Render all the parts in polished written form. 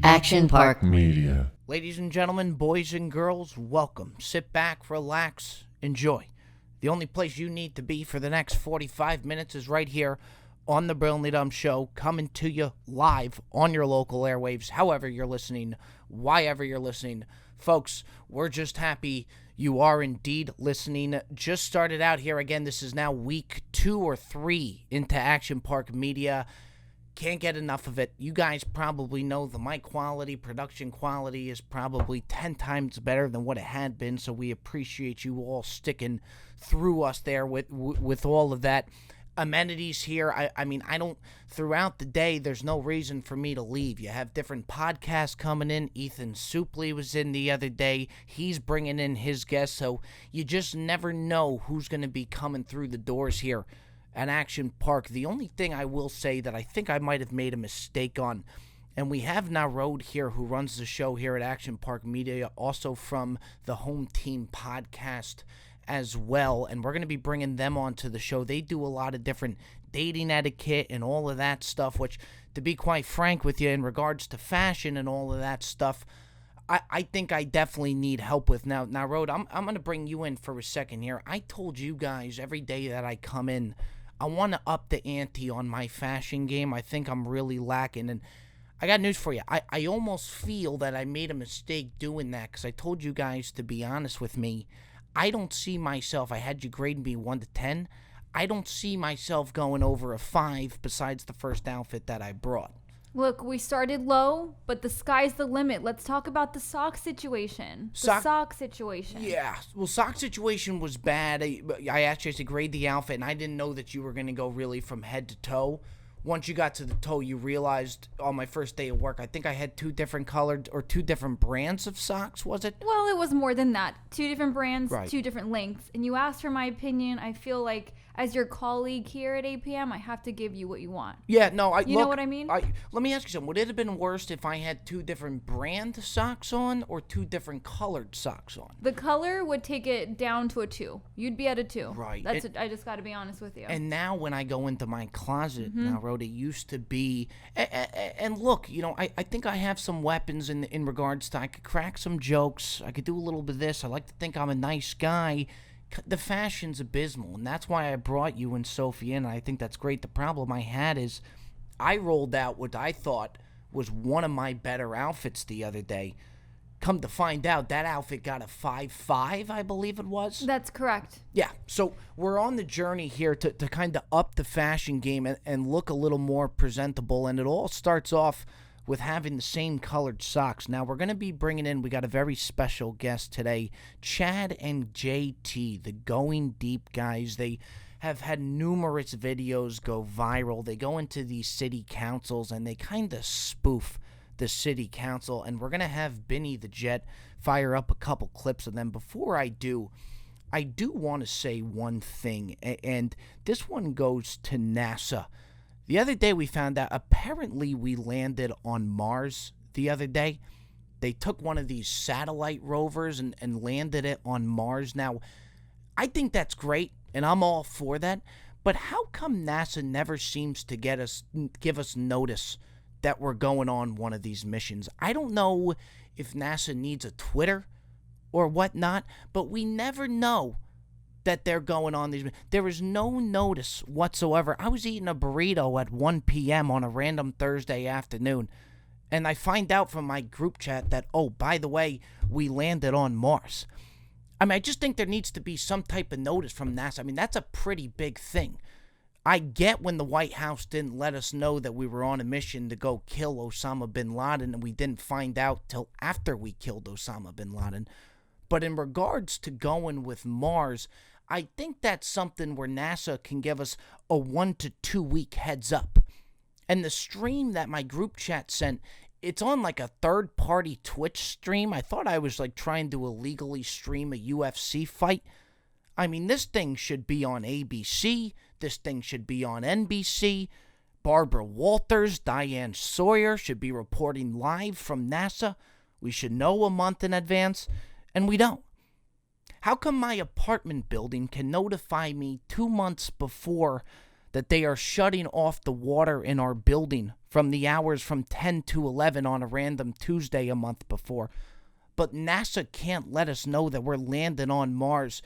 Action Park Media. Ladies and gentlemen, boys and girls, welcome. Sit back, relax, enjoy. The only place you need to be for the next 45 minutes is right here on the Brilliantly Dumb Show, coming to you live on your local airwaves, however you're listening, whyever you're listening. Folks, we're just happy you are indeed listening. Just started out here again. This is now week 2 or 3 into Action Park Media. Can't get enough of it. You guys probably know the mic quality, production quality is probably 10 times better than what it had been, so we appreciate you all sticking through us there with all of that. Amenities here, I mean, throughout the day, there's no reason for me to leave. You have different podcasts coming in. Ethan Supley was in the other day. He's bringing in his guests, so you just never know who's going to be coming through the doors here at Action Park. The only thing I will say that I think I might have made a mistake on, and we have Narode here who runs the show here at Action Park Media, also from the Home Team podcast as well, and we're going to be bringing them onto the show. They do a lot of different dating etiquette and all of that stuff, which, to be quite frank with you, in regards to fashion and all of that stuff, I think I definitely need help with. Now, Rode, I'm going to bring you in for a second here. I told you guys every day that I come in, I want to up the ante on my fashion game. I think I'm really lacking, and I got news for you. I almost feel that I made a mistake doing that, because I told you guys to be honest with me. I don't see myself, I had you grade me 1 to 10. I don't see myself going over a 5 besides the first outfit that I brought. Look, we started low, but the sky's the limit. Let's talk about the sock situation. The sock situation. Yeah, well, sock situation was bad. I actually had to grade the outfit, and I didn't know that you were going to go really from head to toe. Once you got to the toe, you realized on my first day of work, I think I had 2 different colored or 2 different brands of socks, was it? Well, it was more than that. 2 different brands, right. 2 different lengths. And you asked for my opinion. I feel like as your colleague here at APM, I have to give you what you want. Yeah, no, You know what I mean? Let me ask you something. Would it have been worse if I had 2 different brand socks on or 2 different colored socks on? The color would take it down to a 2. You'd be at a 2. Right. I just got to be honest with you. And now when I go into my closet, now, Rhoda, it used to be, and look, you know, I think I have some weapons in regards to, I could crack some jokes, I could do a little bit of this, I like to think I'm a nice guy. The fashion's abysmal, and that's why I brought you and Sophie in. I think that's great. The problem I had is I rolled out what I thought was one of my better outfits the other day. Come to find out, that outfit got a 5.5, I believe it was. That's correct. Yeah, so we're on the journey here to kind of up the fashion game and look a little more presentable, and it all starts off with having the same colored socks. Now, we're going to be bringing in, we got a very special guest today, Chad and JT, the Going Deep guys. They have had numerous videos go viral. They go into these city councils, and they kind of spoof the city council, and we're going to have Benny the Jet fire up a couple clips of them. Before I do want to say one thing, and this one goes to NASA. The other day we found out, apparently we landed on Mars the other day. They took one of these satellite rovers and landed it on Mars. Now, I think that's great, and I'm all for that, but how come NASA never seems to give us notice that we're going on one of these missions? I don't know if NASA needs a Twitter or whatnot, but we never know that they're going on these. There is no notice whatsoever. I was eating a burrito at 1 p.m. on a random Thursday afternoon, and I find out from my group chat that, oh, by the way, we landed on Mars. I mean, I just think there needs to be some type of notice from NASA. I mean, that's a pretty big thing. I get when the White House didn't let us know that we were on a mission to go kill Osama bin Laden, and we didn't find out till after we killed Osama bin Laden. But in regards to going with Mars, I think that's something where NASA can give us a 1 to 2 week heads up. And the stream that my group chat sent, it's on like a third-party Twitch stream. I thought I was like trying to illegally stream a UFC fight. I mean, this thing should be on ABC. This thing should be on NBC. Barbara Walters, Diane Sawyer should be reporting live from NASA. We should know a month in advance, and we don't. How come my apartment building can notify me 2 months before that they are shutting off the water in our building from the hours from 10 to 11 on a random Tuesday a month before. But NASA can't let us know that we're landing on Mars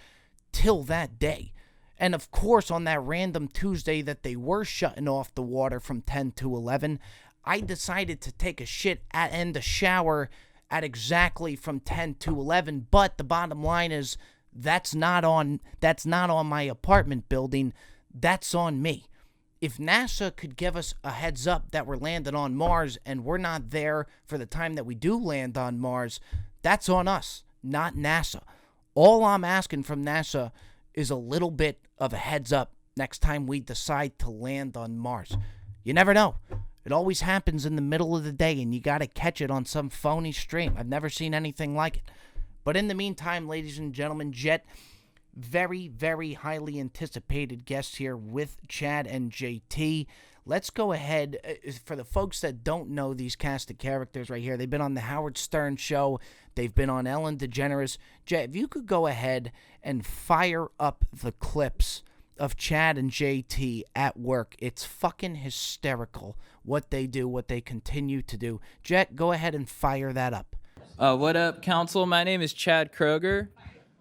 till that day. And of course, on that random Tuesday that they were shutting off the water from 10 to 11, I decided to take a shit and a shower at exactly from 10 to 11. But the bottom line is that's not on my apartment building. That's on me. If NASA could give us a heads up that we're landing on Mars and we're not there for the time that we do land on Mars, that's on us, not NASA. All I'm asking from NASA is a little bit of a heads up next time we decide to land on Mars. You never know. It always happens in the middle of the day, and you got to catch it on some phony stream. I've never seen anything like it. But in the meantime, ladies and gentlemen, Jet, very, very highly anticipated guest here with Chad and JT. Let's go ahead. For the folks that don't know these cast of characters right here, they've been on the Howard Stern Show. They've been on Ellen DeGeneres. Jet, if you could go ahead and fire up the clips of Chad and JT at work. It's fucking hysterical what they do, what they continue to do. Jet, go ahead and fire that up. What up, Council? My name is Chad Kroeger.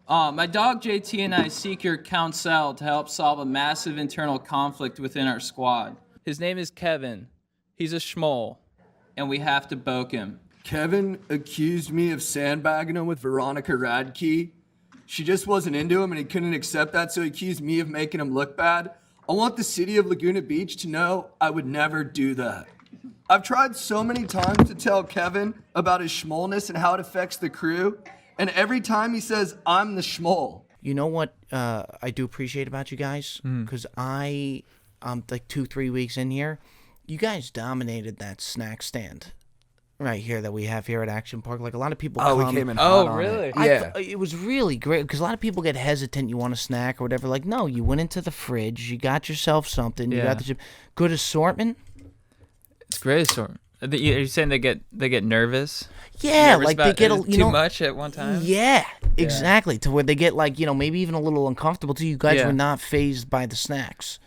My dog JT and I seek your counsel to help solve a massive internal conflict within our squad. His name is Kevin. He's a schmoll, and we have to boke him. Kevin accused me of sandbagging him with Veronica Radke. She just wasn't into him and he couldn't accept that, so he accused me of making him look bad. I want the city of Laguna Beach to know I would never do that. I've tried so many times to tell Kevin about his schmollness and how it affects the crew, and every time he says, I'm the schmoll. You know what I do appreciate about you guys? Because I'm like 2-3 weeks in here. You guys dominated that snack stand right here that we have here at Action Park. Like a lot of people come. We came in hot on really? it. Yeah. It was really great because a lot of people get hesitant. You want a snack or whatever. Like, no, you went into the fridge. You got yourself something. You got the good assortment. It's great assortment. Are you saying they get nervous? Yeah, Nervous like they get too much at one time? Yeah, exactly. To where they get like, maybe even a little uncomfortable too. You guys were not fazed by the snacks.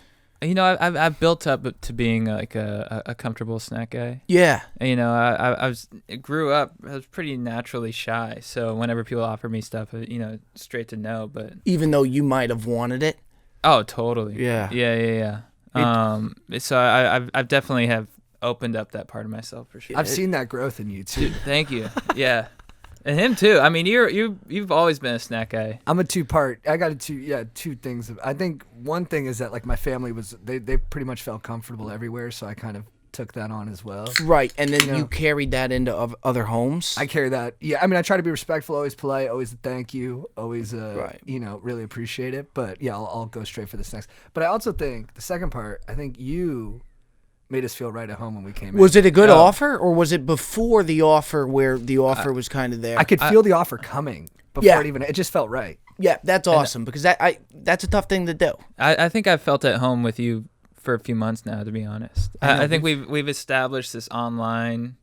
I've built up to being like a comfortable snack guy. Yeah. And, I grew up. I was pretty naturally shy. So whenever people offer me stuff, straight to no. But even though you might have wanted it. Oh, totally. Yeah. Yeah. So I've definitely have opened up that part of myself for sure. I've seen that growth in you too. Dude, thank you. Yeah. And him too. I mean, you've always been a snack guy. I'm a two-part. I got two things. I think one thing is that like my family was they pretty much felt comfortable everywhere, so I kind of took that on as well. Right, and then you carried that into other homes. I carry that. Yeah, I mean, I try to be respectful, always polite, always thank you, always really appreciate it. But yeah, I'll go straight for this next. But I also think the second part, I think you made us feel right at home when we came in. Was it a good offer, or was it before the offer where the offer was kind of there? I could feel the offer coming before it just felt right. Yeah, that's awesome because that's a tough thing to do. I think I've felt at home with you for a few months now, to be honest. I think we've established this online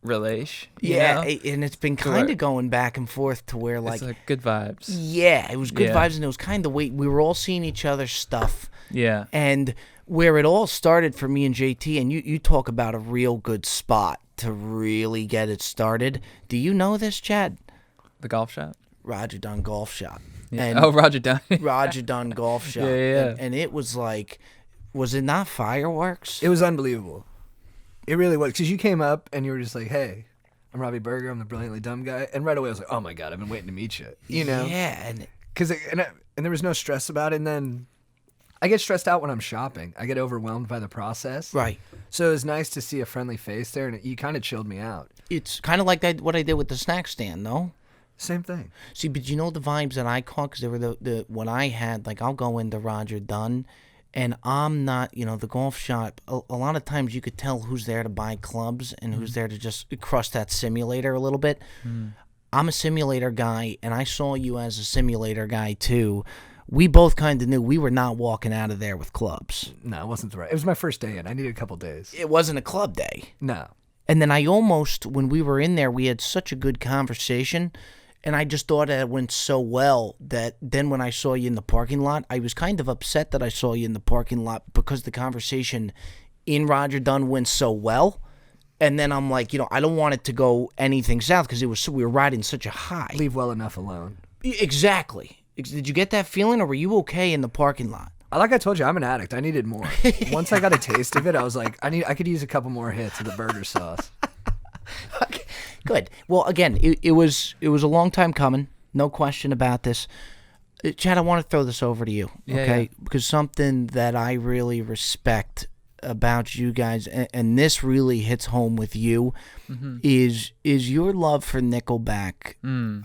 relation. Yeah, and it's been kind of going back and forth to where like, it's like good vibes. Yeah, it was good vibes, and it was kind of we were all seeing each other's stuff. Yeah, and where it all started for me and JT, and you talk about a real good spot to really get it started. Do you know this, Chad? The golf shop? Roger Dunn Golf Shop. Yeah. And Roger Dunn. Roger Dunn Golf Shop. Yeah. And it was like, was it not fireworks? It was unbelievable. It really was. Because you came up and you were just like, hey, I'm Robbie Berger. I'm the brilliantly dumb guy. And right away I was like, oh my God, I've been waiting to meet you. You know? Yeah. And there was no stress about it. And then I get stressed out when I'm shopping. I get overwhelmed by the process. Right. So it was nice to see a friendly face there, and you kind of chilled me out. It's kind of like what I did with the snack stand, no? Same thing. See, but you know the vibes that I caught? Because they were the when I had, like, I'll go into Roger Dunn, and I'm not, the golf shop, a lot of times you could tell who's there to buy clubs and who's there to just crush that simulator a little bit. I'm a simulator guy, and I saw you as a simulator guy, too. We both kind of knew we were not walking out of there with clubs. No, it wasn't the right. It was my first day in. I needed a couple days. It wasn't a club day. No. And then I almost, when we were in there, we had such a good conversation. And I just thought that it went so well that then when I saw you in the parking lot, I was kind of upset that I saw you in the parking lot because the conversation in Roger Dunn went so well. And then I'm like, I don't want it to go anything south because we were riding such a high. Leave well enough alone. Exactly. Did you get that feeling, or were you okay in the parking lot? Like I told you, I'm an addict. I needed more. Once I got a taste of it, I was like, I could use a couple more hits of the burger sauce. Okay, good. Well, again, it was a long time coming. No question about this. Chad, I want to throw this over to you, okay? Yeah. Because something that I really respect about you guys, and this really hits home with you, is your love for Nickelback.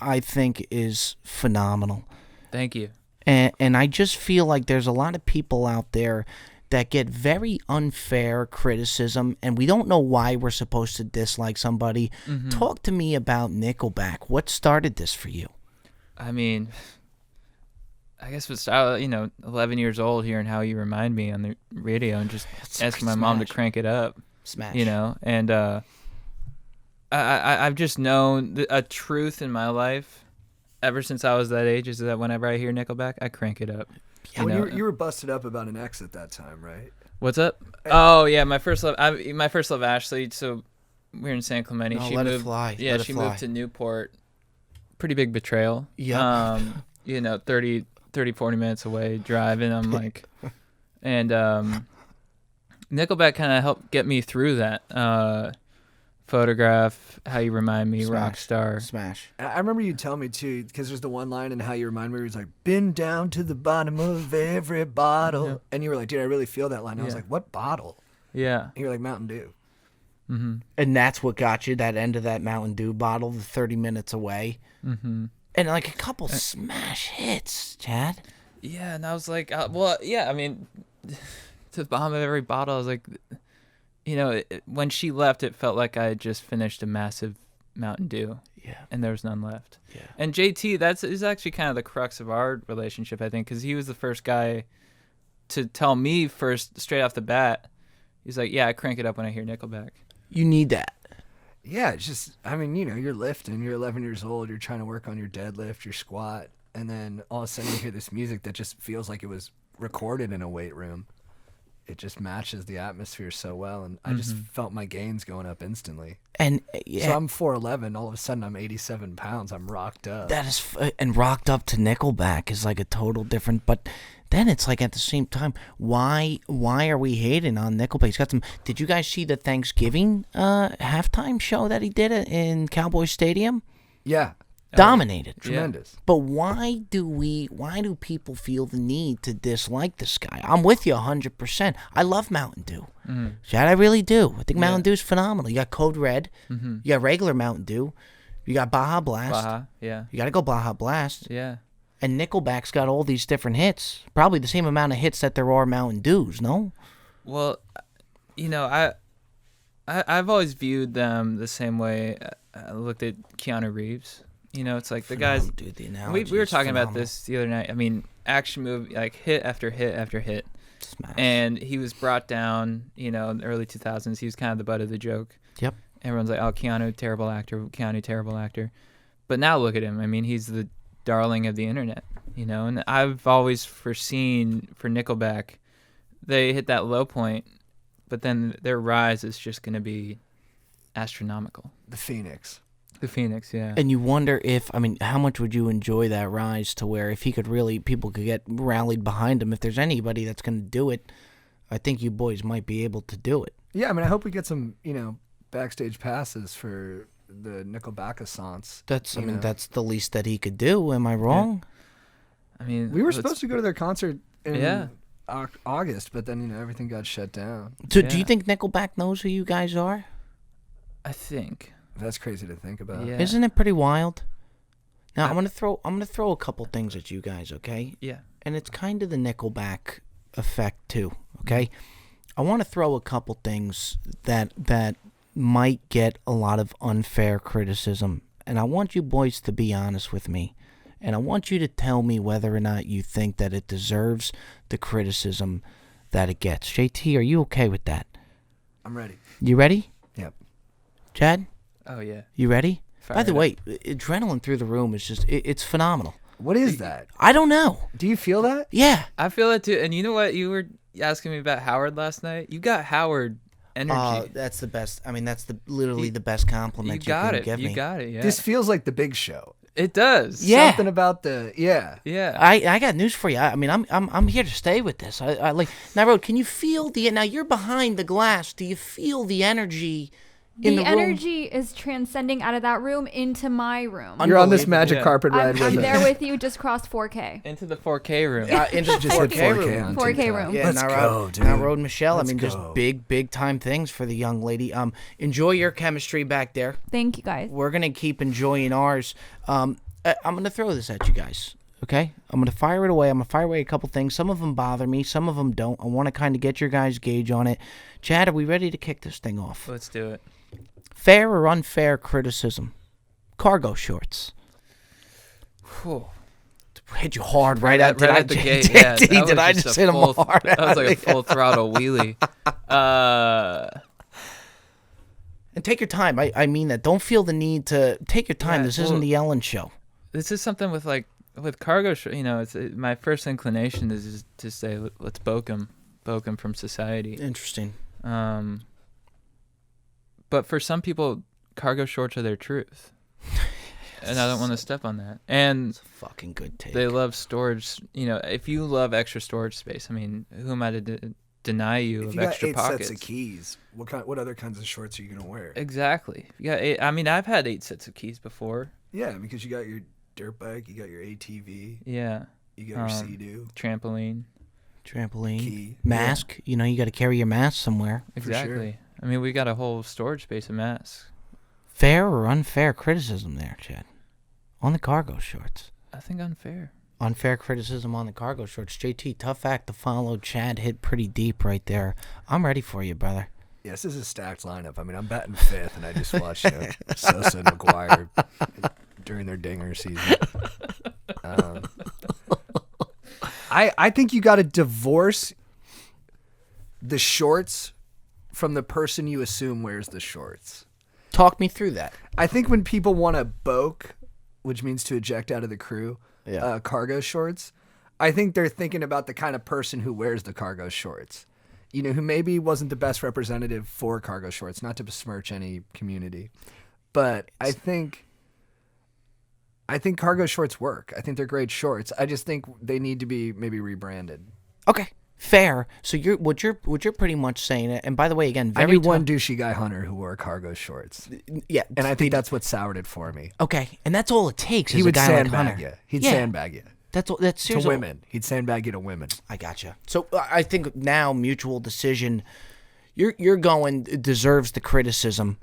I think is phenomenal. Thank you. And I just feel like there's a lot of people out there that get very unfair criticism, and we don't know why we're supposed to dislike somebody. Talk to me about Nickelback. What started this for you? I mean, I guess it's 11 years old, hearing How You Remind Me on the radio and just asking my mom to crank it up. Smash. And I've just known a truth in my life ever since I was that age is that whenever I hear Nickelback, I crank it up. You were busted up about an ex at that time, right? What's up? Oh yeah, my first love, Ashley. So we're in San Clemente. No, She let it moved. fly. Yeah, Let it she fly. moved to Newport. Pretty big betrayal. Yeah. 30, 40 minutes away driving. I'm like, and Nickelback kind of helped get me through that. Photograph, How You Remind Me, Smash. Rockstar. Smash. I remember you telling me too, because there's the one line in How You Remind Me where he's like, "Been down to the bottom of every bottle," Yeah. and you were like, "Dude, I really feel that line." I was Yeah. like, "What bottle?" Yeah. And you're like, "Mountain Dew." And that's what got you that end of that Mountain Dew bottle, the 30 minutes away. And like a couple smash hits, Chad. Yeah, and I was like, I mean, to the bottom of every bottle, I was like, when she left, it felt like I had just finished a massive Mountain Dew. Yeah. And there was none left. Yeah. And JT, is actually kind of the crux of our relationship, I think, because he was the first guy to tell me first, straight off the bat. He's like, yeah, I crank it up when I hear Nickelback. You need that. Yeah, it's just, I mean, you're lifting, you're 11 years old, you're trying to work on your deadlift, your squat, and then all of a sudden you hear this music that just feels like it was recorded in a weight room. It just matches the atmosphere so well, and I just felt my gains going up instantly. And So I'm 4'11", all of a sudden I'm 87 pounds, I'm rocked up. that is and rocked up to Nickelback is like a total different. But then it's like at the same time, why are we hating on Nickelback? He's got some. Did you guys see the Thanksgiving halftime show that he did in Cowboy Stadium? Yeah, Dominated. tremendous. But why do people feel the need to dislike this guy? I'm with you 100%. I love Mountain Dew. Chad, I really do. I think Mountain Dew's phenomenal. You got Code Red. You got regular Mountain Dew. You got Baja Blast. Baja, yeah. You got to go Baja Blast. Yeah. And Nickelback's got all these different hits. Probably the same amount of hits that there are Mountain Dews, no? Well, I've always viewed them the same way. I looked at Keanu Reeves. It's like the guys. Dude, the We analogy were is talking about phenomenal. this the other night. I mean, action movie, like hit after hit after hit. Smash. And he was brought down, in the early 2000s. He was kind of the butt of the joke. Yep. Everyone's like, oh, Keanu, terrible actor. Keanu, terrible actor. But now look at him. I mean, he's the darling of the internet, And I've always foreseen for Nickelback, they hit that low point, but then their rise is just going to be astronomical. The Phoenix. The Phoenix, yeah. And you wonder how much would you enjoy that rise to where if he could really, people could get rallied behind him. If there's anybody that's going to do it, I think you boys might be able to do it. Yeah, I mean, I hope we get some, backstage passes for the Nickelback-assance. That's the least that he could do. Am I wrong? I mean, We were supposed to go to their concert in Yeah. August, but then, everything got shut down. So do Yeah. you think Nickelback knows who you guys are? I think. That's crazy to think about. Yeah. Isn't it pretty wild? Now I'm gonna throw a couple things at you guys, okay? Yeah. And it's kind of the Nickelback effect too, okay? I want to throw a couple things that might get a lot of unfair criticism, and I want you boys to be honest with me, and I want you to tell me whether or not you think that it deserves the criticism that it gets. JT, are you okay with that? I'm ready. You ready? Yep. Chad, Oh, yeah. you ready? By the way, adrenaline through the room is just, it's phenomenal. What is that? I don't know. Do you feel that? Yeah. I feel it too. And you know what? You were asking me about Howard last night. You got Howard energy. That's the best. I mean, that's literally the best compliment you can give me. You got it. Yeah. This feels like the Big Show. It does. Yeah. Something about the Yeah. I got news for you. I mean, I'm here to stay with this. I like now, Rod. Can you feel the? Now you're behind the glass. Do you feel the energy in the room? The energy is transcending out of that room into my room. You're on this magic Yeah. carpet ride I'm with there us. with you. Just crossed 4K. Into the 4K room. Into Just hit 4K 4K room. on 4K TikTok. room. Yeah, Let's now, go, dude. Now, Rod, Michelle. Let's I mean, go. just big time things for the young lady. Enjoy your chemistry back there. Thank you guys. We're gonna keep enjoying ours. I'm gonna throw this at you guys. Okay, I'm gonna fire it away. I'm gonna fire away a couple things. Some of them bother me. Some of them don't. I want to kind of get your guys' gauge on it. Chad, are we ready to kick this thing off? Let's do it. Fair or unfair criticism? Cargo shorts. Whew. Hit you hard right Right at the gate. Yeah, that was Did I just hit him full, hard? That was like a full throttle wheelie. And take your time. I mean that. Don't feel the need to take your time. Yeah, This isn't the Ellen show. This is something with cargo. My first inclination is just to say let's boke him from society. Interesting. But for some people, cargo shorts are their truth, and I don't want to step on that. And It's a fucking good take. they love storage. If you love extra storage space, I mean, who am I to deny you If of you got extra 8 pockets? sets of keys, what other kinds of shorts are you gonna wear? Exactly. You got 8. I mean, I've had 8 sets of keys before. Yeah, because you got your dirt bike, you got your ATV, Yeah. you got your Sea-Doo. Trampoline. Trampoline. Key. Mask. You know, you got to carry your mask somewhere. Exactly. I mean, we got a whole storage space of masks. Fair or unfair criticism there, Chad? On the cargo shorts. I think unfair. Unfair criticism on the cargo shorts. JT, tough act to follow. Chad hit pretty deep right there. I'm ready for you, brother. Yes, this is a stacked lineup. I mean, I'm batting 5th, and I just watched Sosa and McGuire during their dinger season. I think you got to divorce the shorts from the person you assume wears the shorts. Talk me through that. I think when people want to boke, which means to eject out of the crew, cargo shorts, I think they're thinking about the kind of person who wears the cargo shorts. Who maybe wasn't the best representative for cargo shorts, not to besmirch any community. But I think cargo shorts work. I think they're great shorts. I just think they need to be maybe rebranded. Okay. Fair. So what you're pretty much saying, and by the way, again, I very knew one douchey guy hunter who wore cargo shorts, yeah, and I think that's what soured it for me. okay, and that's all it takes. He is would a guy like sandbag Hunter. you. He'd Yeah. sandbag you That's to seriously. women. He'd sandbag you to women. I gotcha. So I think now mutual decision. You're going deserves the criticism.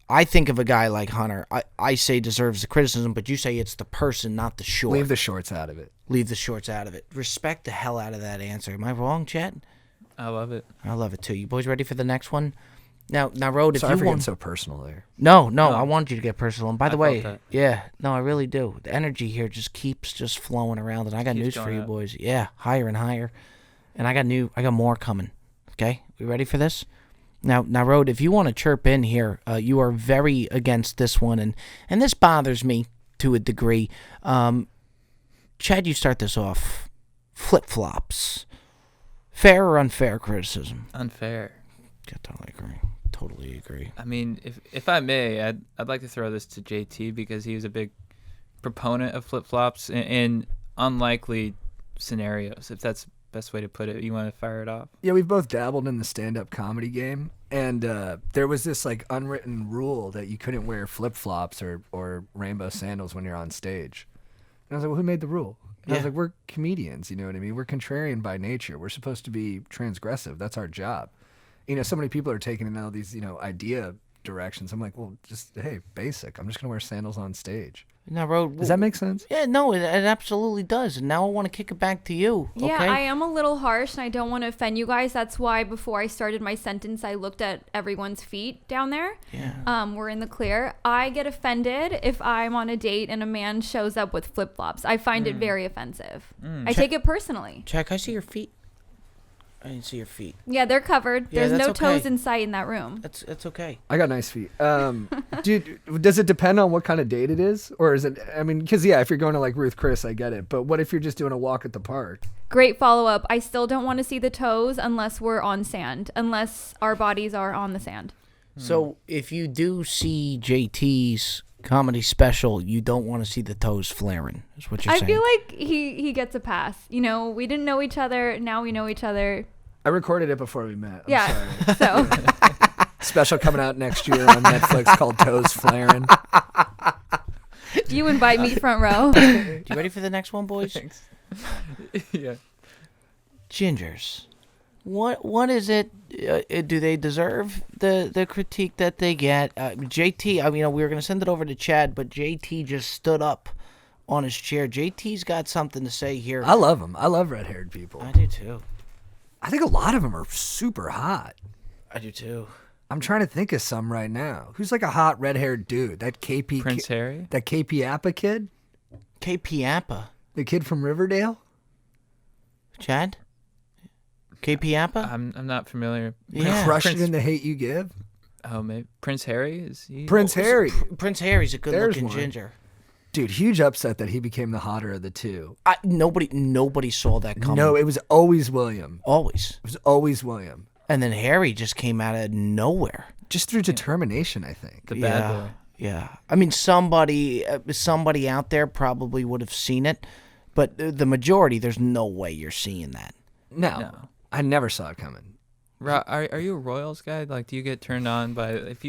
I think of a guy like Hunter. I say deserves the criticism, but you say it's the person, not the short. Leave the shorts out of it. Leave the shorts out of it. Respect the hell out of that answer. Am I wrong, Chad? I love it. I love it too. You boys ready for the next one? Now, Rode, if Sorry you for getting want. so personal there. No, I wanted you to get personal. And by the I way, felt that. yeah, no, I really do. The energy here just keeps just flowing around, and I got Keeps news for going you up. boys. Yeah, higher and higher, and I got more coming. Okay, we ready for this? Now, Rode, if you want to chirp in here, you are very against this one, and this bothers me to a degree. Chad, you start this off. Flip flops, fair or unfair criticism? Unfair. Totally agree. I mean, if I may, I'd like to throw this to JT because he was a big proponent of flip-flops in unlikely scenarios, if that's the best way to put it. You want to fire it off? Yeah, we've both dabbled in the stand-up comedy game, and there was this unwritten rule that you couldn't wear flip-flops or rainbow sandals when you're on stage. And I was like, well, who made the rule? And I was like, we're comedians, you know what I mean? We're contrarian by nature. We're supposed to be transgressive. That's our job. So many people are taking in all these, idea directions. I'm like, well, just, hey, basic. I'm just going to wear sandals on stage. Now, Rode, Does that make sense? Yeah, no, it absolutely does. And now I want to kick it back to you. Yeah, okay? I am a little harsh and I don't want to offend you guys. That's why before I started my sentence, I looked at everyone's feet down there. Yeah. We're in the clear. I get offended if I'm on a date and a man shows up with flip-flops. I find it very offensive. I take it personally. Check, I see your feet. I didn't see your feet. Yeah, they're covered. Yeah, There's no that's toes okay. in sight in that room. That's okay. I got nice feet. Dude, does it depend on what kind of date it is? Or is it, I mean, because, yeah, if you're going to like Ruth Chris, I get it. But what if you're just doing a walk at the park? Great follow-up. I still don't want to see the toes unless we're on sand, unless our bodies are on the sand. So if you do see JT's comedy special, you don't want to see the toes flaring, is what you're I saying. feel like he gets a pass. You know, we didn't know each other. Now we know each other. I recorded it before we met. I'm Yeah. sorry. So Special coming out next year on Netflix called Toes Flaring. you invite me front row. You ready for the next one, boys? Yeah. Gingers. What is it? Do they deserve the critique that they get? JT, I mean, we were going to send it over to Chad, but JT just stood up on his chair. JT's got something to say here. I love them. I love red-haired people. I do too. I think a lot of them are super hot. I do too. I'm trying to think of some right now. Who's like a hot red-haired dude? That KP Prince Harry? That KP Appa kid? KP Appa. The kid from Riverdale? Chad? KP Appa? I'm not familiar. Yeah. Crushed Prince- it in The Hate U Give? Oh, maybe Prince Harry is he? Prince Harry. Prince Harry's a good-looking There's one. ginger. Dude, huge upset that he became the hotter of the two. Nobody saw that coming. No, it was always William. Always. It was always William. And then Harry just came out of nowhere. Just through determination, I think. The bad boy. Yeah. I mean, somebody out there probably would have seen it, but the majority, there's no way you're seeing that. No. I never saw it coming. Are you a Royals guy? Like, do you get turned on by if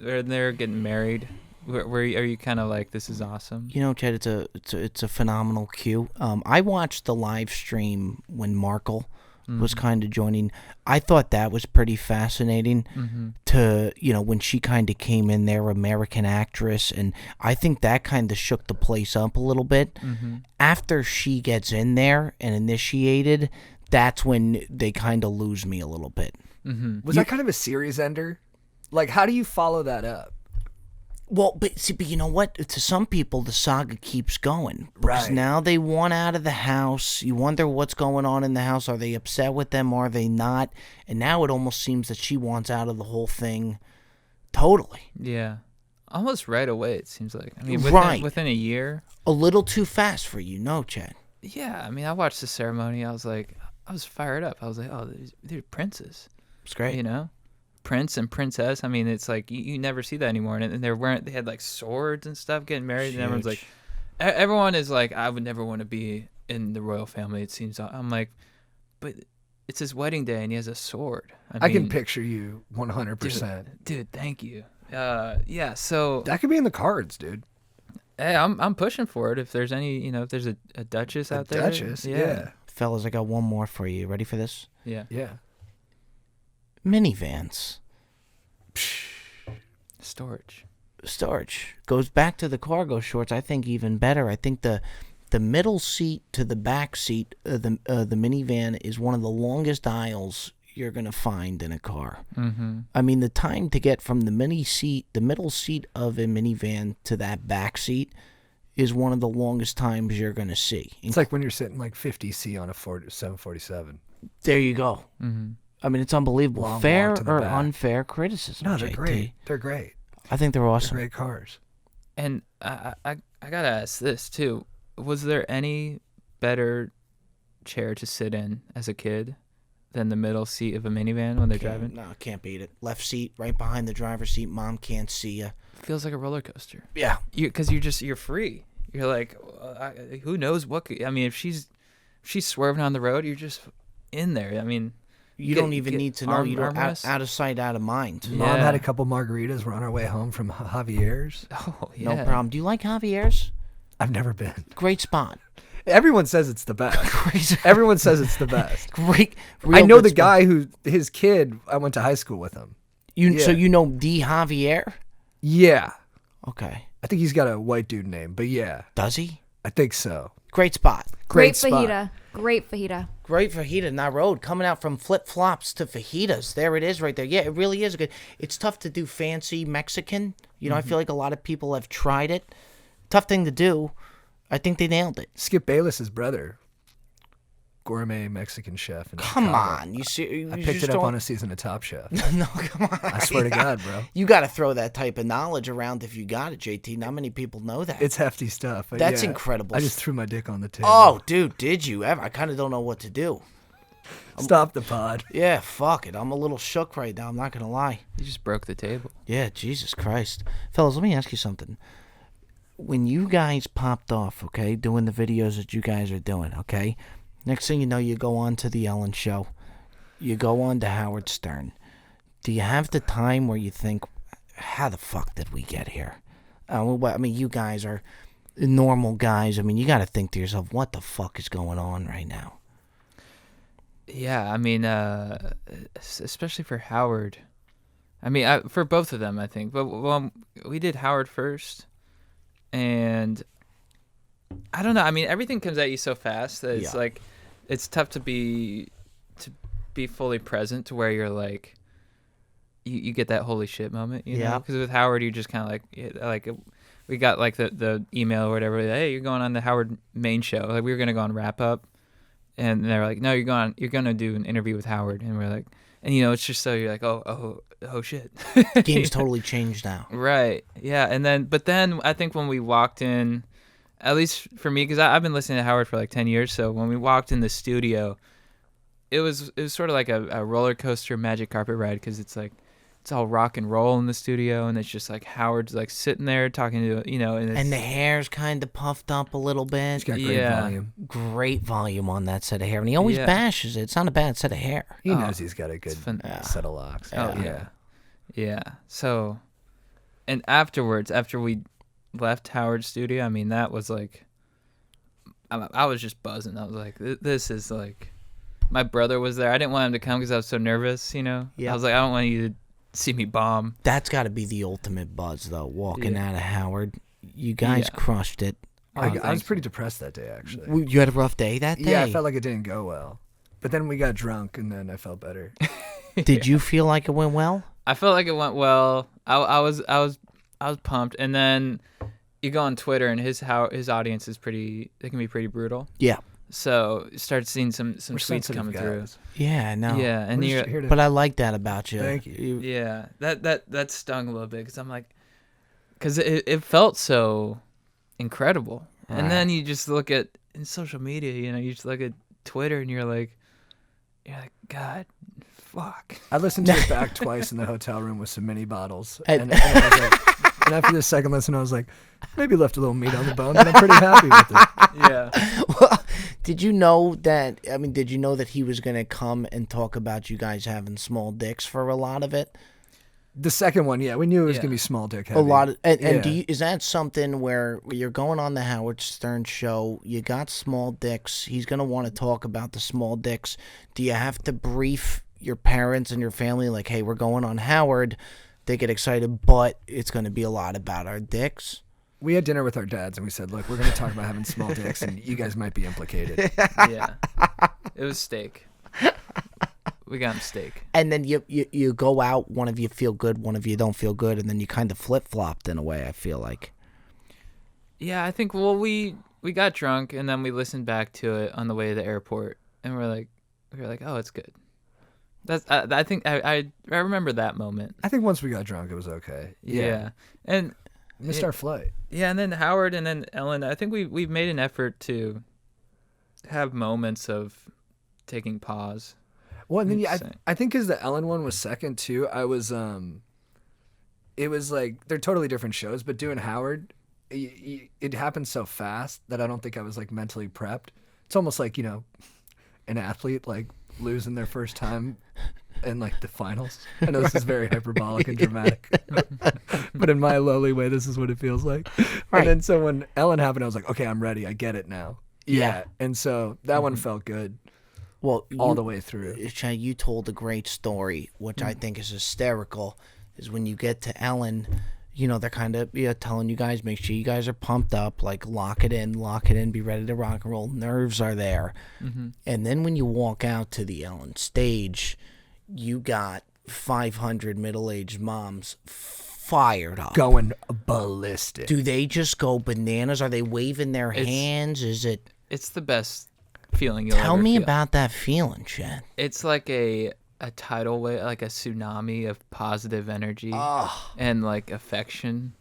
they're getting married? Are you kind of like, this is awesome? You know, Chad, it's a phenomenal cue. I watched the live stream when Markle was kind of joining. I thought that was pretty fascinating to, when she kind of came in there, American actress, and I think that kind of shook the place up a little bit. After she gets in there and initiated, that's when they kind of lose me a little bit. Was that kind of a series ender? Like, how do you follow that up? Well, but you know what? To some people, the saga keeps going. Because Right. now they want out of the house. You wonder what's going on in the house. Are they upset with them? Are they not? And now it almost seems that she wants out of the whole thing totally. Yeah. Almost right away, it seems like. I mean, Right. within a year. A little too fast for you, no, Chad? Yeah. I mean, I watched the ceremony. I was fired up. I was like, oh, they're princes. It's great. You know? Prince and princess. I mean, it's like you never see that anymore. And they had like swords and stuff getting married, and everyone's like, everyone is like, I would never want to be in the royal family. It seems. I'm like, but it's his wedding day, and he has a sword. I can picture you 100%. Dude, thank you. Yeah. So That could be in the cards, dude. hey, I'm pushing for it. If there's any, if there's a duchess out there. Duchess, yeah. Fellas, I got one more for you. Ready for this? Yeah. Yeah. Minivans. Storage. Goes back to the cargo shorts, I think even better. I think the middle seat to the back seat of the minivan is one of the longest aisles you're going to find in a car. Mm-hmm. I mean, the time to get from the middle seat of a minivan to that back seat is one of the longest times you're going to see. It's like when you're sitting like 50C on a 747. There you go. Mm-hmm. I mean, it's unbelievable. Long Fair walk to the or back. unfair criticism? No, they're JT? great. They're great. I think they're They're awesome. great cars. And I gotta ask this too: was there any better chair to sit in as a kid than the middle seat of a minivan when they're driving? No, can't beat it. Left seat, right behind the driver's seat. Mom can't see you. Feels like a roller coaster. Yeah. Because you're free. You're like, who knows what? I mean, if she's swerving on the road, you're just in there. I mean, You don't even need to know. You don't armrest. out of sight, out of mind. Yeah. Mom had a couple margaritas. We're on our way home from Javier's. Oh yeah. No problem. Do you like Javier's? I've never been. Great spot. Everyone says it's the best. Great. Everyone says it's the best. Great. I real know good the spot. guy who, his kid, I went to high school with him. So Yeah. you know D. Javier? Yeah. Okay. I think he's got a white dude name, but yeah, Does he? I think so. Great spot. Great spot. fajita. Great fajita. Great fajita in that road. Coming out from flip flops to fajitas. There it is right there. Yeah, it really is good. It's tough to do fancy Mexican. You know, I feel like a lot of people have tried it. Tough thing to do. I think they nailed it. Skip Bayless's brother. gourmet Mexican chef. In Come Chicago. on, you see? I picked it up on a season of Top Chef. No, come on. I swear to God, bro. You got to throw that type of knowledge around if you got it, JT. Not many people know that. It's hefty stuff. But That's yeah, incredible. I just threw my dick on the table. Oh, dude, did you ever? I kind of don't know what to do. Stop the pod. Yeah, fuck it. I'm a little shook right now. I'm not gonna lie. You just broke the table. Yeah, Jesus Christ, fellas. Let me ask you something. When you guys popped off, okay, doing the videos that you guys are doing, okay. Next thing you know, you go on to the Ellen Show. You go on to Howard Stern. Do you have the time where you think, how the fuck did we get here? I mean, you guys are normal guys. I mean, you got to think to yourself, what the fuck is going on right now? Yeah, I mean, especially for Howard. I mean, for both of them, I think. But well, we did Howard first, and I don't know. I mean, everything comes at you so fast that it's like it's tough to be fully present to where you're like you get that holy shit moment, you know? Because with Howard, you just kind of like we got like the email or whatever. Hey, you're going on the Howard main show. Like we were gonna go on Wrap Up. And they're like, no, you're gonna do an interview with Howard, and we're like, and you know, it's just so you're like, oh shit, The game's totally changed now. Right? Yeah, but then I think when we walked in, at least for me, because I've been listening to Howard for like 10 years, so when we walked in the studio, it was sort of like a roller coaster magic carpet ride because it's like it's all rock and roll in the studio, and it's just like Howard's like sitting there talking to and the hair's kind of puffed up a little bit. He's got great volume. Great volume on that set of hair, and he always bashes it. It's not a bad set of hair. He knows he's got a good set of locks. Yeah. So, and afterwards, after we left Howard's studio, I mean, that was like, I was just buzzing. I was like, this is like, my brother was there. I didn't want him to come because I was so nervous, you know? Yeah. I was like, I don't want you to see me bomb. That's got to be the ultimate buzz, though, walking out of Howard. You guys crushed it. I was pretty depressed that day, actually. You had a rough day that day? Yeah, I felt like it didn't go well. But then we got drunk, and then I felt better. Did you feel like it went well? I felt like it went well. I was pumped. And then you go on Twitter, and his audience is they can be pretty brutal. Yeah. So you start seeing some tweets coming through. Yeah, I know. Yeah, and but I like that about you. Thank you. Yeah, that stung a little bit because I'm like, because it felt so incredible, and then you just look at in social media, you know, you just look at Twitter and you're like, God, fuck. I listened to it back twice in the hotel room with some mini bottles, and I was like. And after the second listen, I was like, maybe left a little meat on the bone, but I'm pretty happy with it. Yeah. Well, did you know that he was going to come and talk about you guys having small dicks for a lot of it? The second one, yeah. We knew it was going to be small dick heavy. A lot of, and is that something where you're going on the Howard Stern show, you got small dicks, he's going to want to talk about the small dicks. Do you have to brief your parents and your family like, hey, we're going on Howard? They get excited, but it's going to be a lot about our dicks. We had dinner with our dads, and we said, look, we're going to talk about having small dicks, and you guys might be implicated. Yeah. It was steak. We got him steak. And then you go out, one of you feel good, one of you don't feel good, and then you kind of flip-flopped in a way, I feel like. Yeah, I think, well, we got drunk, and then we listened back to it on the way to the airport, and we were like, oh, it's good. That's I think I remember that moment. I think once we got drunk, it was okay. Yeah. And missed our flight. Yeah, and then Howard and then Ellen, I think we've made an effort to have moments of taking pause. Well, and then I think because the Ellen one was second too, I was it was like they're totally different shows, but doing Howard, it happened so fast that I don't think I was like mentally prepped. It's almost like, you know, an athlete like losing their first time in like the finals. I know this is very hyperbolic and dramatic, but in my lowly way, this is what it feels like. Right. And then so when Ellen happened, I was like, okay, I'm ready. I get it now. Yeah. And so that one felt good. Well, all the way through. Chad, you told a great story, which I think is hysterical, is when you get to Ellen, you know, they're kind of telling you guys, make sure you guys are pumped up, like lock it in, be ready to rock and roll. Nerves are there. Mm-hmm. And then when you walk out to the Ellen stage, you got 500 middle-aged moms fired up. Going ballistic. Do they just go bananas? Are they waving their hands? Is it... It's the best feeling you'll Tell ever me feel. about that feeling, Chad. It's like a tidal wave, like a tsunami of positive energy and like affection.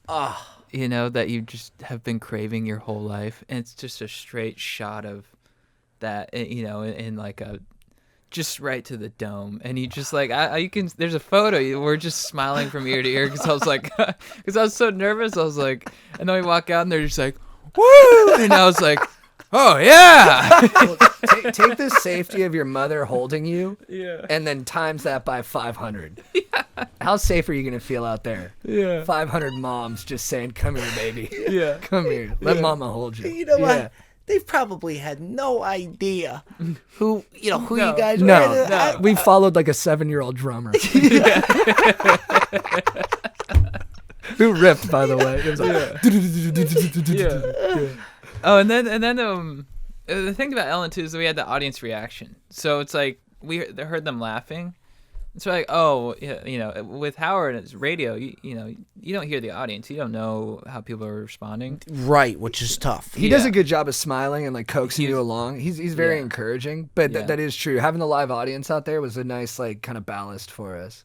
You know, that you just have been craving your whole life, and it's just a straight shot of that. You know, in like a just right to the dome, and you just like you can. There's a photo. We're just smiling from ear to ear because I was like, because I was so nervous. I was like, and then we walk out and they're just like, woo, and I was like, oh yeah. Well, take the safety of your mother holding you, and then times that by 500. Yeah. How safe are you gonna feel out there? Yeah. 500 moms just saying, "Come here, baby. Yeah. Come here. Let mama hold you." You know Yeah. what? They've probably had no idea who you guys were. No, we followed like a 7-year-old drummer. Who ripped, by the way. It was like, Oh, and then the thing about Ellen too is that we had the audience reaction. So it's like we heard them laughing. It's like, oh, yeah, you know, with Howard it's radio, you know, you don't hear the audience. You don't know how people are responding. Right, which is tough. He does a good job of smiling and like coaxing you along. He's very encouraging, but that is true. Having the live audience out there was a nice like kind of ballast for us.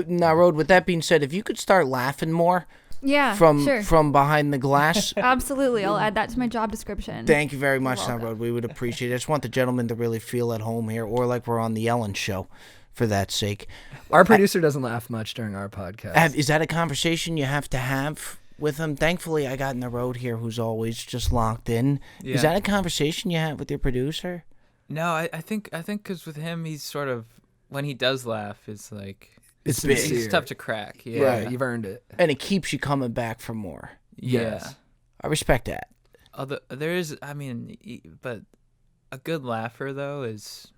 Now, Rode, with that being said, if you could start laughing more sure. from behind the glass. Absolutely. I'll add that to my job description. Thank you very much, You're Rode. We would appreciate it. I just want the gentleman to really feel at home here, or like we're on the Ellen show, for that sake. Our producer doesn't laugh much during our podcast. Is that a conversation you have to have with him? Thankfully, I got in the road here who's always just locked in. Yeah. Is that a conversation you have with your producer? No, I think because with him, he's sort of, when he does laugh, it's like It's big. It's tough to crack. Yeah. Right, you've earned it. And it keeps you coming back for more. Yeah. I respect that. Although there is, I mean, but a good laugher though is,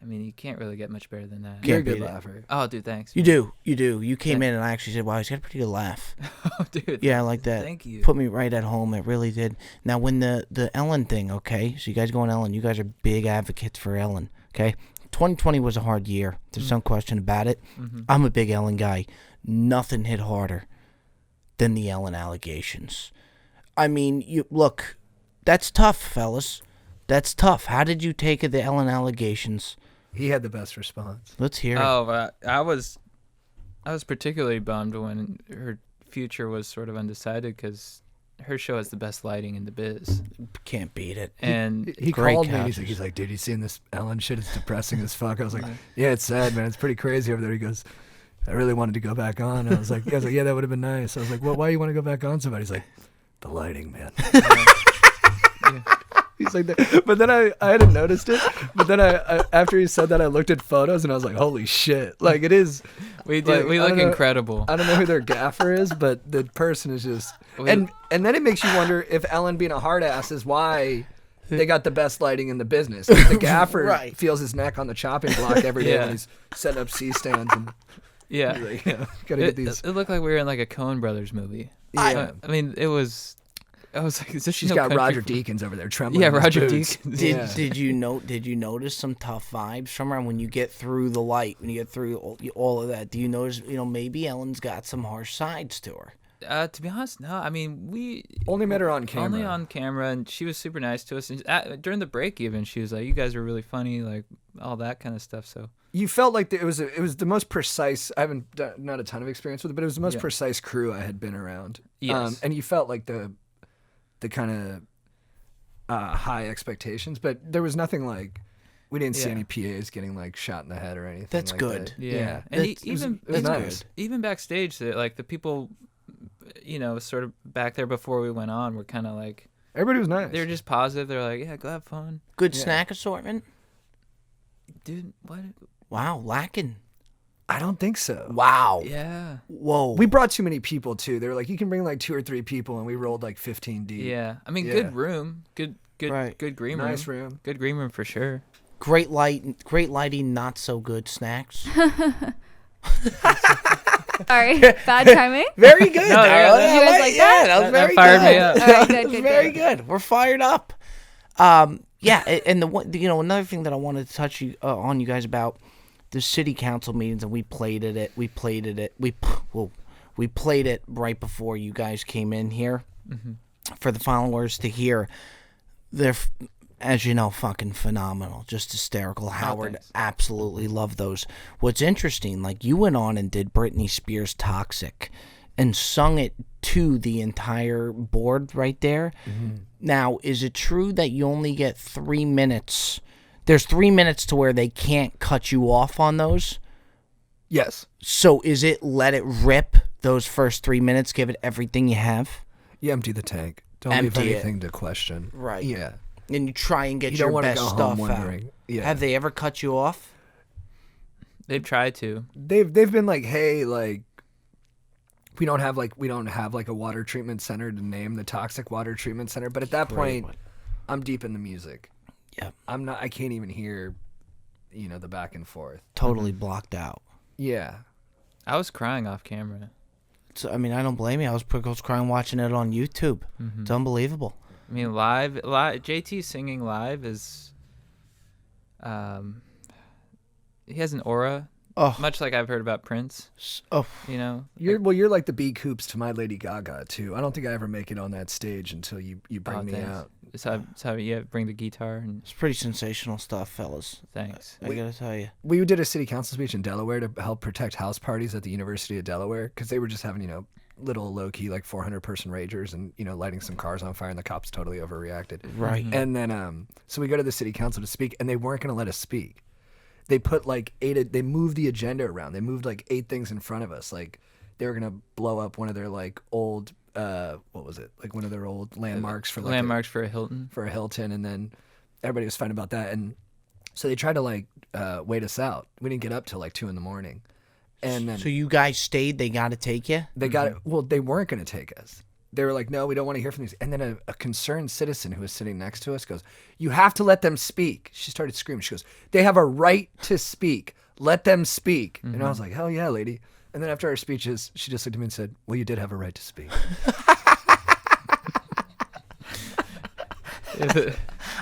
I mean, you can't really get much better than that. You're a Can't good beat it. laugher. Oh, dude, thanks. You do. You came in and I actually said, wow, he's got a pretty good laugh. Oh, dude. Yeah, I like that. Thank you. Put me right at home. It really did. Now, when the Ellen thing, okay, so you guys go on Ellen. You guys are big advocates for Ellen, okay? 2020 was a hard year. There's some question about it. Mm-hmm. I'm a big Ellen guy. Nothing hit harder than the Ellen allegations. I mean, look, that's tough, fellas. That's tough. How did you take the Ellen allegations? He had the best response. Let's hear it. Oh, I was particularly bummed when her future was sort of undecided because her show has the best lighting in the biz. Can't beat it. And He Great called me. couches. He's like, dude, you seen this Ellen shit? It's depressing as fuck. I was like, yeah, it's sad, man. It's pretty crazy over there. He goes, I really wanted to go back on. And I was like, yeah, that would have been nice. I was like, well, why do you want to go back on somebody? He's like, the lighting, man. He's like, but then I hadn't noticed it. But then I after he said that, I looked at photos and I was like, holy shit! Like it is. we do. Like, We I look don't know- incredible. I don't know who their gaffer is, but the person is just. And then it makes you wonder if Ellen being a hard ass is why they got the best lighting in the business. 'Cause the gaffer Right. feels his neck on the chopping block every day Yeah. when he's setting up C stands and Yeah. like, gotta get these. It looked like we were in like a Coen Brothers movie. Yeah. I mean, it was. I was like, is this She's no got country Roger for- Deakins over there trembling. Yeah, in his Roger boots. Deakins. Did you notice some tough vibes from her when you get through the light, when you get through all of that? Do you notice, maybe Ellen's got some harsh sides to her? To be honest, no. I mean, we Only met her on camera. Only on camera, and she was super nice to us. And during the break, even she was like, "You guys are really funny," like all that kind of stuff. So You felt like it was the most precise. I haven't done, not a ton of experience with it, but it was the most precise crew I had been around. Yes. And you felt like the kind of high expectations, but there was nothing like we didn't see Yeah. any PAs getting like shot in the head or anything. That's like good. That. yeah, and It was that's nice. good. even backstage, like the people, sort of back there before we went on, were kind of like Everybody was nice. they were just positive. They're like, "Yeah, go have fun, Good snack assortment? dude." What? Wow, lacking. I don't think so. Wow. Yeah, Whoa. We brought too many people too. They were like, you can bring like 2 or 3 people, and we rolled like 15 deep. yeah. I mean, Yeah. good room, good, Right. good green room, Nice room. good green room for sure. Great lighting, not so good snacks. Sorry, bad timing. Very good. No, Darla. yeah, you guys like that? Yeah, that was That very fired good. me up. All right, That was good, very good. We're fired up. Yeah, and the one, another thing that I wanted to touch on you guys about the city council meetings, and we played it. We played it right before you guys came in here for the followers to hear. as you know, fucking phenomenal. Just hysterical. Howard thanks. absolutely loved those. What's interesting, like you went on and did Britney Spears' Toxic and sung it to the entire board right there. Now, is it true that you only get 3 minutes? There's 3 minutes to where they can't cut you off on those? Yes. So is it let it rip those first 3 minutes, give it everything you have? You empty the tank. Don't leave Empty it. anything to question. Right. Yeah. And you try and get You your don't want to best go home stuff out. wondering. Yeah. Have they ever cut you off? They've tried to. They've been like, hey, like we don't have like a water treatment center to name the toxic water treatment center. But at that point, I'm deep in the music. Yeah. I can't even hear, the back and forth. Totally blocked out. Yeah. I was crying off camera. So, I mean, I don't blame you. I was crying watching it on YouTube. It's unbelievable. I mean, live, JT singing live is, he has an aura, much like I've heard about Prince. Oh, You're like the B Coops to my Lady Gaga too. I don't think I ever make it on that stage until you bring me thanks. out. It's how you bring the guitar and it's pretty sensational stuff, fellas. thanks. I gotta tell you. We did a city council speech in Delaware to help protect house parties at the University of Delaware because they were just having, little low-key, like 400-person ragers and, lighting some cars on fire, and the cops totally overreacted. Right. And then, so we go to the city council to speak, and they weren't going to let us speak. They put, like, they moved the agenda around. They moved, like, 8 things in front of us. Like, they were going to blow up one of their, like, old, what was it? Like, one of their old landmarks for, like, for a Hilton. for a Hilton, and then everybody was fighting about that, and so they tried to like wait us out. We didn't get up till like 2 a.m, and then So you guys stayed? They got to take you? they got it. Well, they weren't going to take us. They were like, no, we don't want to hear from these. And then a concerned citizen who was sitting next to us goes, you have to let them speak. She started screaming. She goes, they have a right to speak. Let them speak. And I was like, hell yeah, lady. And then after our speeches, she just looked at me and said, well, you did have a right to speak.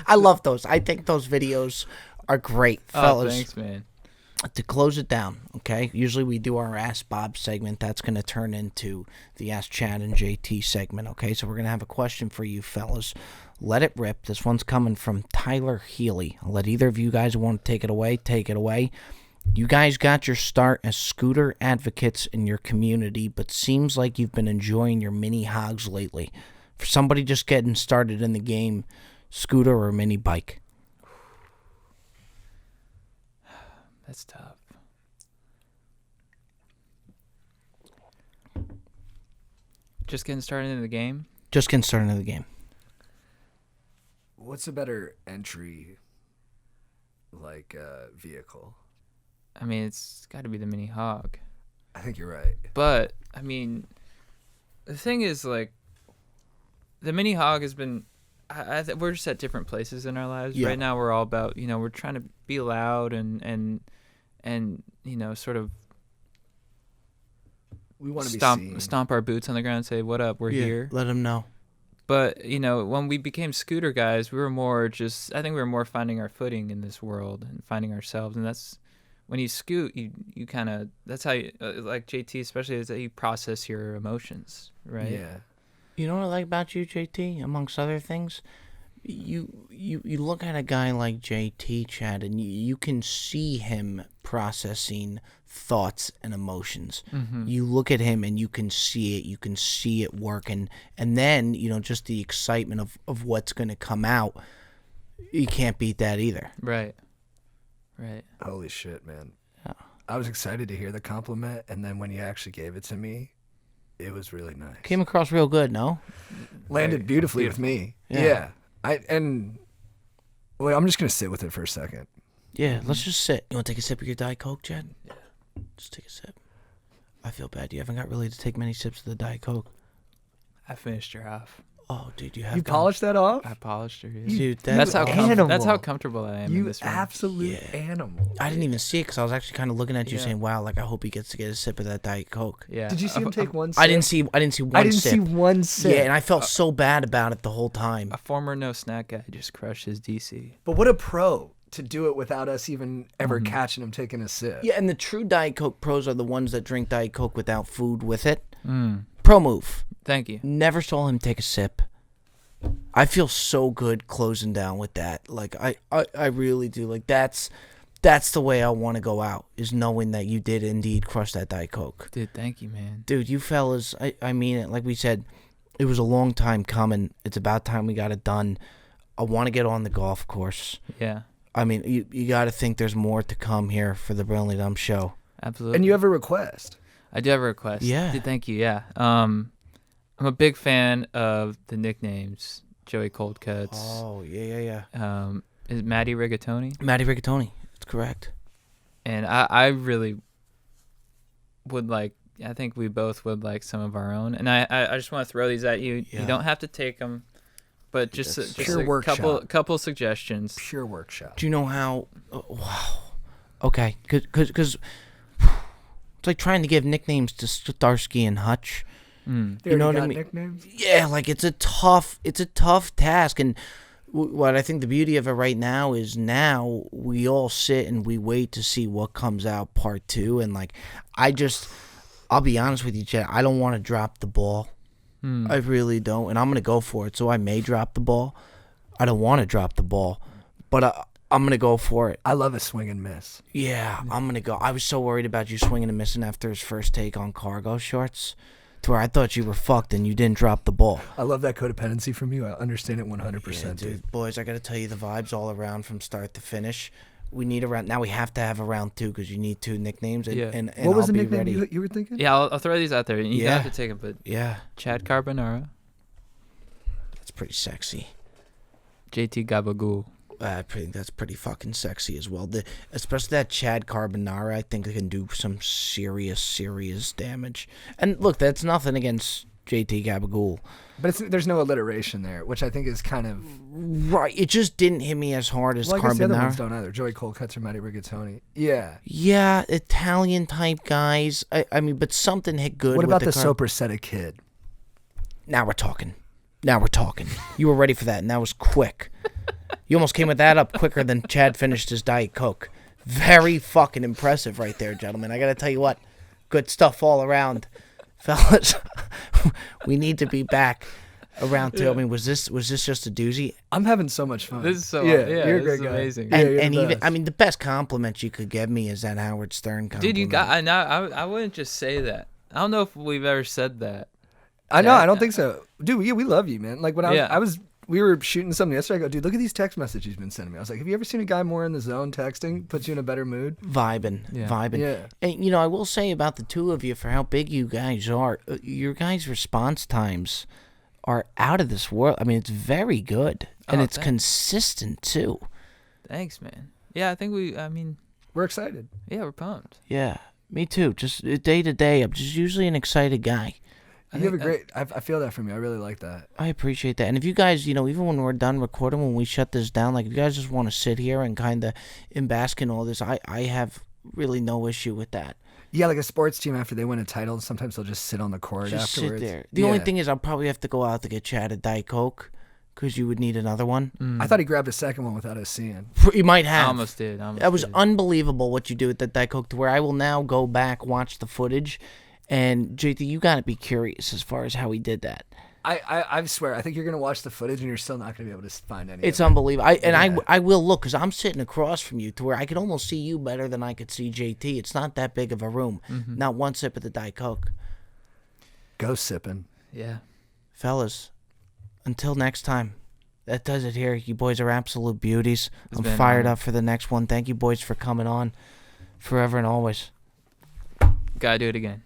I love those. I think those videos are great, fellas. Oh, thanks, man. To close it down, okay? Usually we do our Ask Bob segment. That's going to turn into the Ask Chad and JT segment, okay? So we're going to have a question for you, fellas. Let it rip. This one's coming from Tyler Healy. I'll let either of you guys want to take it away. Take it away. You guys got your start as scooter advocates in your community, but seems like you've been enjoying your mini hogs lately. For somebody just getting started in the game, scooter or mini bike? That's tough. Just getting started in the game? Just getting started in the game. What's a better entry, like, vehicle? I mean, it's got to be the mini hog. I think you're right. But, I mean, the thing is, like, the mini hog has been... we're just at different places in our lives. Yeah. Right now, we're all about, we're trying to be loud and sort of We want to be seen. stomp our boots on the ground and say, what up, we're here. Let them know. But, when we became scooter guys, we were more I think we were more finding our footing in this world and finding ourselves. And that's, when you scoot, you kind of, that's how you, like JT especially, is that you process your emotions, right? Yeah. You know what I like about you, JT, amongst other things? You look at a guy like JT, Chad, and you can see him processing thoughts and emotions. You look at him and you can see it. You can see it working. And then, just the excitement of what's going to come out. You can't beat that either. Right. Holy shit, man. Yeah. I was excited to hear the compliment, and then when you actually gave it to me, it was really nice. Came across real good, no? Landed beautifully with me. Yeah. I'm just gonna sit with it for a second. Yeah, let's just sit. You want to take a sip of your Diet Coke, Chad? Yeah. Just take a sip. I feel bad. You haven't got really to take many sips of the Diet Coke. I finished her off. Oh, dude, you have You done- polished that off? I polished her. Yeah. Dude, That's how animal. that's how comfortable I am in You this room. absolute animal. I didn't even see it because I was actually kind of looking at you Yeah. saying, wow, like, I hope he gets to get a sip of that Diet Coke. Yeah. Did you see him take one sip? I didn't see one I didn't sip. see one sip. Yeah, and I felt so bad about it the whole time. A former no snack guy just crushed his DC. But what a pro to do it without us even ever catching him taking a sip. Yeah, and the true Diet Coke pros are the ones that drink Diet Coke without food with it. Pro move. Thank you. Never saw him take a sip. I feel so good closing down with that. Like I really do. Like that's the way I want to go out, is knowing that you did indeed crush that Diet Coke. Dude, thank you, man. Dude, you fellas, I mean it. Like we said, it was a long time coming. It's about time we got it done. I want to get on the golf course. Yeah. I mean, you got to think there's more to come here for the Brilliantly Dumb show. Absolutely. And you have a request. I do have a request. Yeah. Dude, thank you. Yeah. I'm a big fan of the nicknames. Joey Cold Cuts. Oh, yeah. Is it Matty Rigatoni? Matty Rigatoni. That's correct. And I really would like, I think we both would like some of our own. And I just want to throw these at you. Yeah. You don't have to take them, but just pure a workshop. couple suggestions. Pure workshop. Do you know how? Wow. Okay, because it's like trying to give nicknames to Starsky and Hutch. You know what I got mean? Nicknames? Yeah, like it's a tough task, and what I think the beauty of it right now is now we all sit and we wait to see what comes out part 2, and like I'll be honest with you, Chad, I don't want to drop the ball. I really don't, and I'm gonna go for it. So I may drop the ball. I don't want to drop the ball, but I'm gonna go for it. I love a swing and miss. Yeah, I'm gonna go. I was so worried about you swinging and missing after his first take on cargo shorts, to where I thought you were fucked and you didn't drop the ball. I love that codependency from you. I understand it 100%, Yeah, dude. boys, I gotta tell you, the vibes all around from start to finish. We need a round. Now we have to have a round 2 because you need 2 nicknames. And, Yeah. and What was I'll the be nickname ready. you were thinking? Yeah, I'll throw these out there. You Yeah. don't have to take them, but Yeah, Chad Carbonara, that's pretty sexy. JT Gabagool. I think that's pretty fucking sexy as well. Especially that Chad Carbonara, I think it can do some serious damage. And look, that's nothing against JT Gabagool. But there's no alliteration there, which I think is kind of... Right, it just didn't hit me as hard as Well, I guess the other ones Carbonara. don't either. Joey Cold Cuts or Matty Rigatoni. Yeah. Yeah, Italian type guys. I mean, but something hit good. What with about the Car- Sopressetta Kid? Now we're talking. You were ready for that, and that was quick. You almost came with that up quicker than Chad finished his Diet Coke. Very fucking impressive right there, gentlemen. I gotta tell you what, good stuff all around. Fellas, we need to be back around 2. I mean, was this just a doozy? I'm having so much fun. This is so yeah, you're a this great is guy. amazing. Yeah, And, you're and the even, best. I mean, the best compliment you could give me is that Howard Stern compliment. Dude, you got. I wouldn't just say that. I don't know if we've ever said that. I know. Yeah. I don't think so, dude. We love you, man. Like when we were shooting something yesterday. I go, dude, look at these text messages you've been sending me. I was like, have you ever seen a guy more in the zone texting? Puts you in a better mood. vibing. Yeah. And I will say about the 2 of you, for how big you guys are, your guys' response times are out of this world. I mean, it's very good, and Oh, it's thanks. consistent too. Thanks, man. Yeah, I think We're excited. yeah, we're pumped. Yeah, me too. Just day to day, I'm just usually an excited guy. You have a great. I feel that from you. I really like that. I appreciate that. And if you guys, even when we're done recording, when we shut this down, like if you guys just want to sit here and kind of bask in all this, I have really no issue with that. Yeah, like a sports team after they win a title, sometimes they'll just sit on the court Just afterwards. sit there. The only thing is, I'll probably have to go out to get Chad a Diet Coke, because you would need another one. I thought he grabbed a second one without us seeing. You might I have. almost did. That was unbelievable what you do with that Diet Coke, to where I will now go back, watch the footage, and JT, you got to be curious as far as how he did that. I swear, I think you're gonna watch the footage and you're still not gonna be able to find any. It's of it. unbelievable. I will look, because I'm sitting across from you, to where I could almost see you better than I could see JT. It's not that big of a room. Not one sip of the Diet Coke. Go sipping. Yeah. Fellas, until next time, that does it here. You boys are absolute beauties. I'm been fired an honor. up for the next one. Thank you, boys, for coming on forever and always. Gotta do it again.